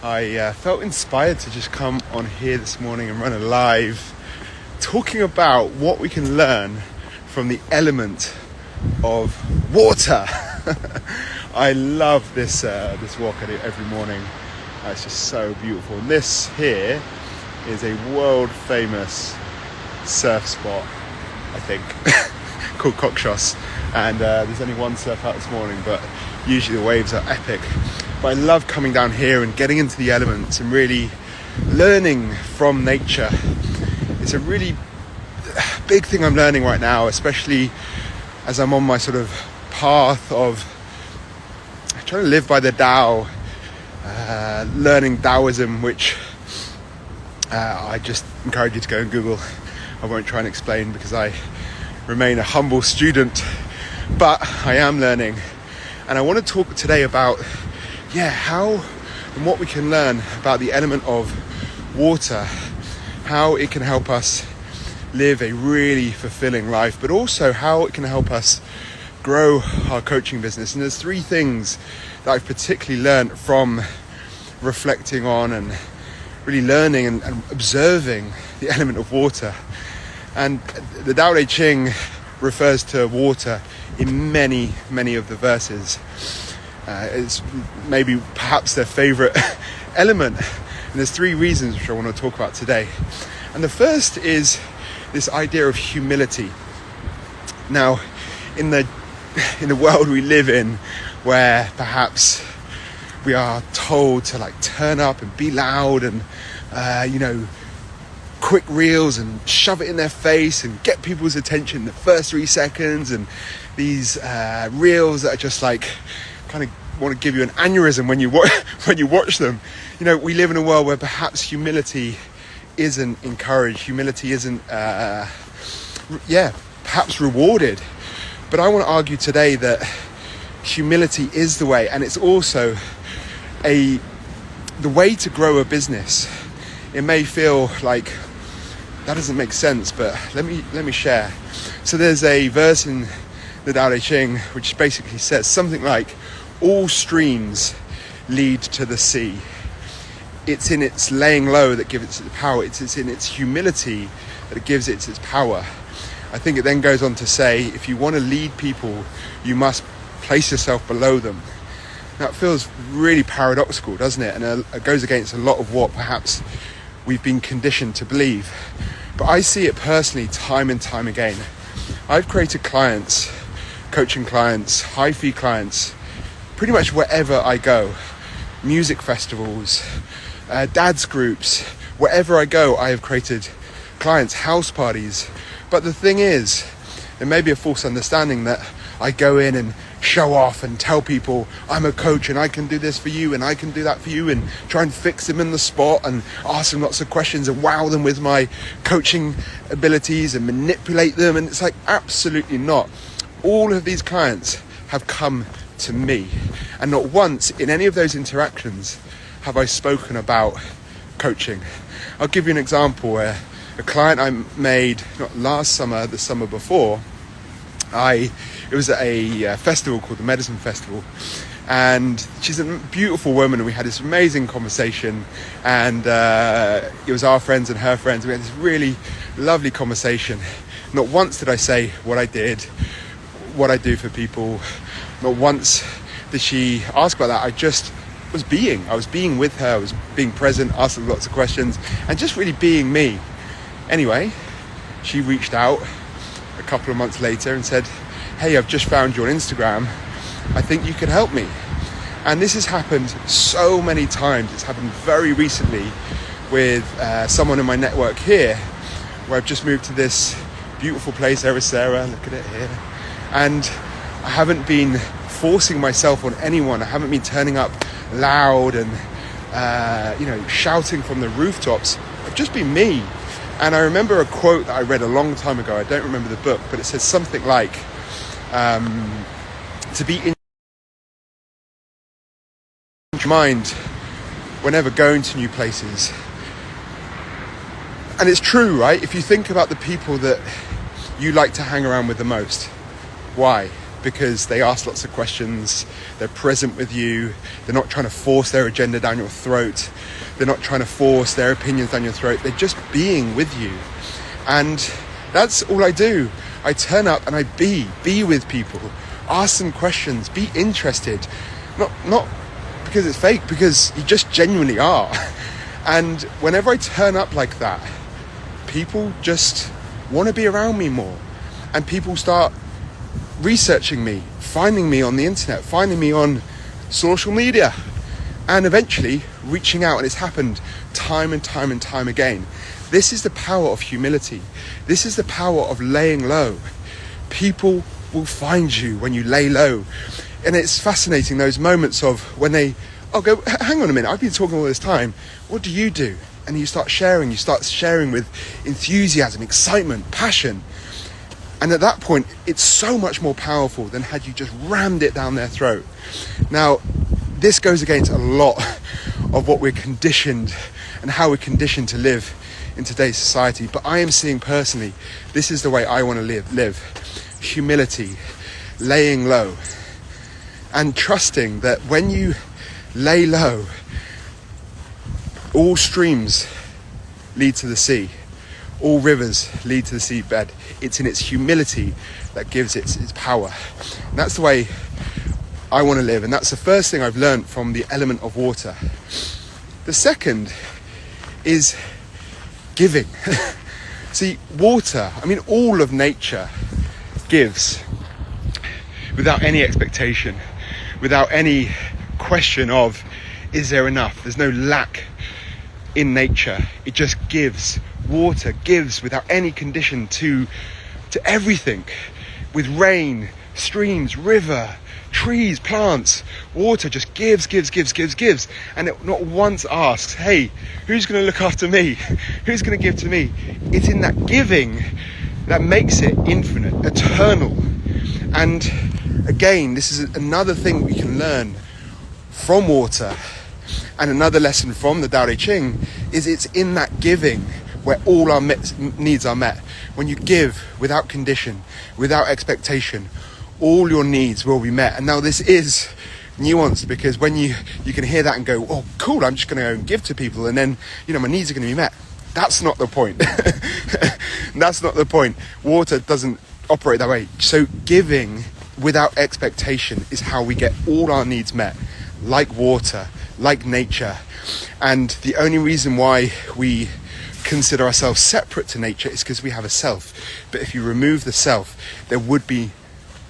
I felt inspired to just come on here this morning and run a live talking about what we can learn from the element of water. I love this walk I do every morning. It's just so beautiful. And this here is a world famous surf spot, I think, called Cockshos. And there's only one surf out this morning, but usually the waves are epic. But I love coming down here and getting into the elements and really learning from nature. It's a really big thing I'm learning right now, especially as I'm on my sort of path of trying to live by the Tao, learning Taoism, which I just encourage you to go and Google. I won't try and explain because I remain a humble student, but I am learning. And I want to talk today about how and what we can learn about the element of water, how it can help us live a really fulfilling life, but also how it can help us grow our coaching business. And there's three things that I've particularly learned from reflecting on and really learning and observing the element of water. And the Tao Te Ching refers to water in many, many of the verses. It's maybe perhaps their favorite element. And there's three reasons which I want to talk about today. And the first is this idea of humility. Now, in the world we live in, where perhaps we are told to turn up and be loud and quick reels and shove it in their face and get people's attention in the first 3 seconds, and these reels that are just kind of want to give you an aneurysm when you watch them. We live in a world where perhaps humility isn't encouraged, humility isn't perhaps rewarded. But I want to argue today that humility is the way, and it's also the way to grow a business. It may feel like that doesn't make sense, but let me share. So there's a verse in the Tao Te Ching which basically says something like, all streams lead to the sea. It's in its laying low that gives it its power. It's in its humility that it gives it its power. I think it then goes on to say, if you want to lead people, you must place yourself below them. Now, it feels really paradoxical, doesn't it? And it goes against a lot of what perhaps we've been conditioned to believe. But I see it personally time and time again. I've created clients, coaching clients, high fee clients, pretty much wherever I go. Music festivals, dads groups, wherever I go, I have created clients, house parties. But the thing is, there may be a false understanding that I go in and show off and tell people I'm a coach and I can do this for you and I can do that for you, and try and fix them in the spot and ask them lots of questions and wow them with my coaching abilities and manipulate them. And it's absolutely not. All of these clients have come to me, and not once in any of those interactions have I spoken about coaching. I'll give you an example where a client I made, not last summer, the summer before, it was at a festival called the Medicine Festival, and she's a beautiful woman, and we had this amazing conversation, and it was our friends and her friends. We had this really lovely conversation. Not once did I say what I did, what I do for people. Not once did she ask about that. I just was being. I was being with her. I was being present, asking lots of questions, and just really being me. Anyway, she reached out a couple of months later and said, hey, I've just found you on Instagram. I think you could help me. And this has happened so many times. It's happened very recently with someone in my network here, where I've just moved to this beautiful place, Sarah, look at it here. And I haven't been forcing myself on anyone. I haven't been turning up loud and shouting from the rooftops. I've just been me. And I remember a quote that I read a long time ago. I don't remember the book, but it says something like, to be in your mind whenever going to new places. And it's true, right? If you think about the people that you like to hang around with the most, why? because they ask lots of questions, they're present with you, they're not trying to force their agenda down your throat, they're not trying to force their opinions down your throat, they're just being with you. And that's all I do. I turn up and I be with people, ask them questions, be interested, not because it's fake, because you just genuinely are. And whenever I turn up like that, people just want to be around me more, and people start researching me, finding me on the internet, finding me on social media, and eventually reaching out. And it's happened time and time again. This is the power of humility. This is the power of laying low. People will find you when you lay low. And it's fascinating, those moments of when they go, hang on a minute, I've been talking all this time, what do you do? And you start sharing with enthusiasm, excitement, passion. And at that point, it's so much more powerful than had you just rammed it down their throat. Now, this goes against a lot of what we're conditioned and how we're conditioned to live in today's society. But I am seeing personally, this is the way I want to live. Humility, laying low, and trusting that when you lay low, all streams lead to the sea. All rivers lead to the seabed. It's in its humility that gives its power. And that's the way I want to live. And that's the first thing I've learned from the element of water. The second is giving. See, water, all of nature gives without any expectation, without any question of, is there enough? There's no lack in nature. It just gives. Water gives without any condition to everything. With rain, streams, river, trees, plants, water just gives. And it not once asks, hey, who's going to look after me? Who's going to give to me? It's in that giving that makes it infinite, eternal. And again, this is another thing we can learn from water. And another lesson from the Tao Te Ching is it's in that giving where all our needs are met. When you give without condition, without expectation, all your needs will be met. And now this is nuanced, because when you can hear that and go, oh cool, I'm just going to go and give to people, and then my needs are going to be met. That's not the point. That's not the point. Water doesn't operate that way. So giving without expectation is how we get all our needs met, like water, like nature. And the only reason why we consider ourselves separate to nature is because we have a self. But if you remove the self, there would be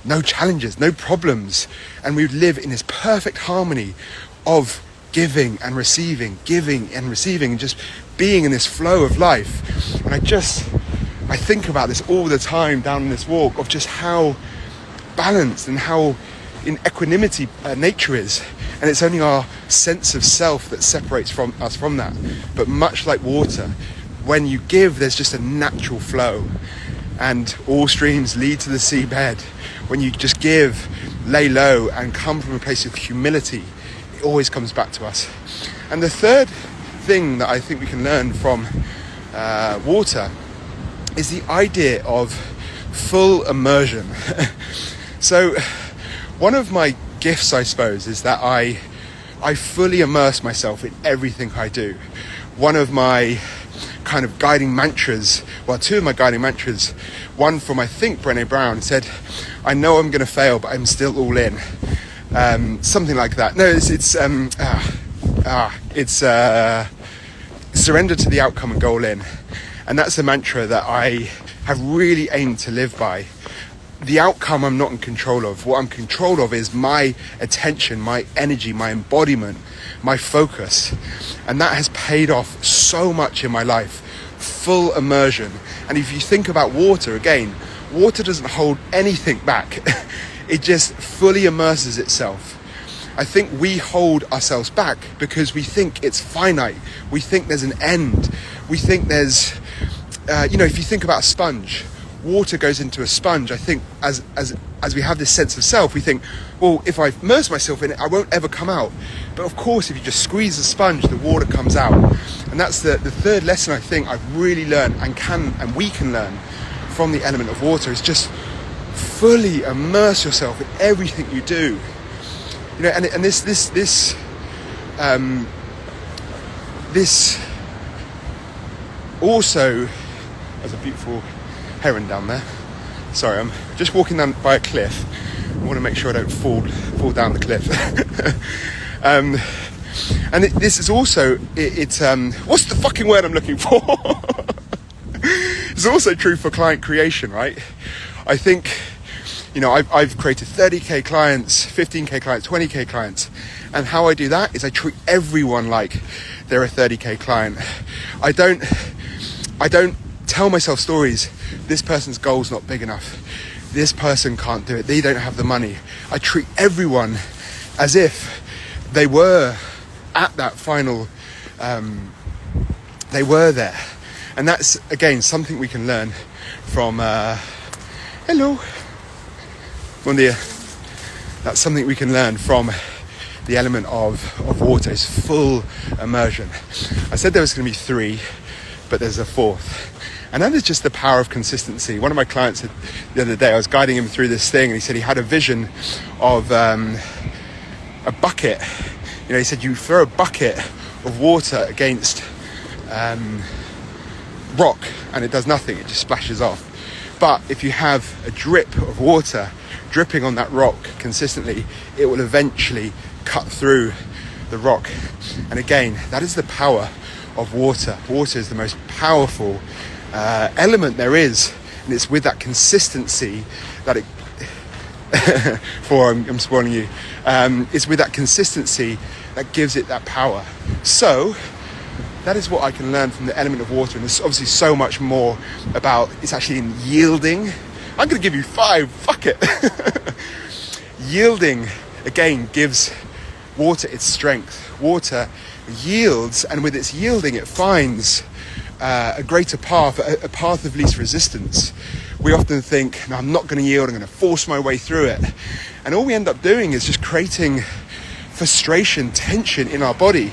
no challenges, no problems, and we would live in this perfect harmony of giving and receiving, and just being in this flow of life. And I think about this all the time down in this walk, of just how balanced and how in equanimity nature is. And it's only our sense of self that separates us from that. But much like water, when you give, there's just a natural flow, and all streams lead to the seabed. When you just give, lay low, and come from a place of humility, it always comes back to us. And the third thing that I think we can learn from water is the idea of full immersion. So one of my gifts, I suppose, is that I fully immerse myself in everything I do. One of my kind of guiding mantras, two of my guiding mantras, one from, I think, Brené Brown, said, I know I'm going to fail, but I'm still all in. Something like that. No, it's surrender to the outcome and go all in. And that's a mantra that I have really aimed to live by. The outcome I'm not in control of. What I'm in control of is my attention, my energy, my embodiment, my focus. And that has paid off so much in my life. Full immersion. And if you think about water, again, water doesn't hold anything back. It just fully immerses itself. I think we hold ourselves back because we think it's finite. We think there's an end. We think there's, if you think about a sponge, water goes into a sponge. I think as we have this sense of self, we think, well, if I immerse myself in it, I won't ever come out. But of course, if you just squeeze the sponge, the water comes out. And that's the third lesson I think I've really learned and we can learn from the element of water, is just fully immerse yourself in everything you do. You know, and this also, there's a beautiful heron down there. Sorry, I'm just walking down by a cliff. I want to make sure I don't fall down the cliff. And this is also, it's what's the fucking word I'm looking for? It's also true for client creation, right? I think, you know, I've created 30k clients, 15k clients, 20k clients, and how I do that is I treat everyone like they're a 30k client. I don't tell myself stories. This person's goal's not big enough. This person can't do it. They don't have the money. I treat everyone as if they were at that final, they were there. And that's, again, something we can learn from, hello, bon dia. That's something we can learn from the element of water, is full immersion. I said there was going to be 3, but there's a 4th. And that is just the power of consistency. One of my clients said the other day, I was guiding him through this thing, and he said he had a vision of a bucket. You know, he said you throw a bucket of water against rock and it does nothing, it just splashes off. But if you have a drip of water dripping on that rock consistently, it will eventually cut through the rock. And again, that is the power of water. Water is the most powerful element there is, and it's with that consistency that it I'm spoiling you, it's with that consistency that gives it that power. So that is what I can learn from the element of water, and there's obviously so much more about, it's actually in yielding. I'm going to give you 5, fuck it. Yielding, again, gives water its strength. Water yields, and with its yielding it finds a greater path, a path of least resistance. We often think, no, I'm not going to yield, I'm going to force my way through it. And all we end up doing is just creating frustration, tension in our body.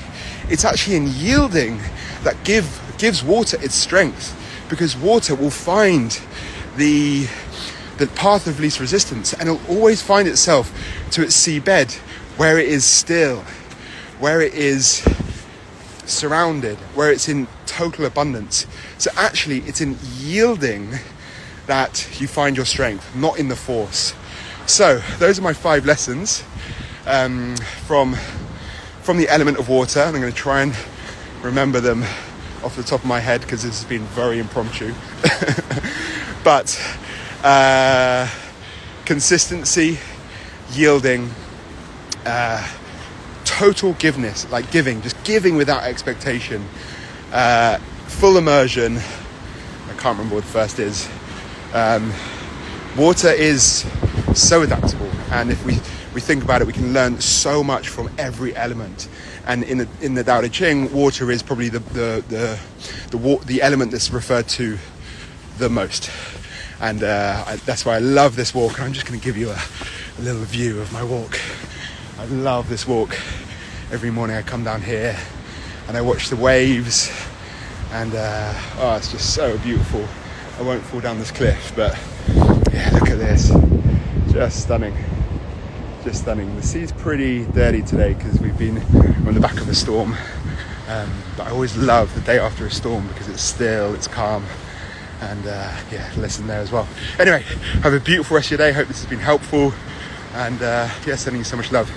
It's actually in yielding that gives water its strength, because water will find the path of least resistance, and it'll always find itself to its seabed, where it is still, where it is surrounded, where it's in total abundance. So actually it's in yielding that you find your strength, not in the force. So those are my 5 lessons from the element of water, and I'm going to try and remember them off the top of my head because this has been very impromptu. But consistency, yielding, total giveness, like giving, just giving without expectation, full immersion. I can't remember what the first is. Water is so adaptable, and if we think about it, we can learn so much from every element. And in the Tao Te Ching, water is probably the element that's referred to the most. And that's why I love this walk. I'm just going to give you a little view of my walk. I love this walk. Every morning I come down here and I watch the waves, and it's just so beautiful. I won't fall down this cliff, but yeah, look at this. Just stunning. Just stunning. The sea's pretty dirty today because we're on the back of a storm. But I always love the day after a storm because it's still, it's calm. And lesson there as well. Anyway, have a beautiful rest of your day. Hope this has been helpful. And sending you so much love.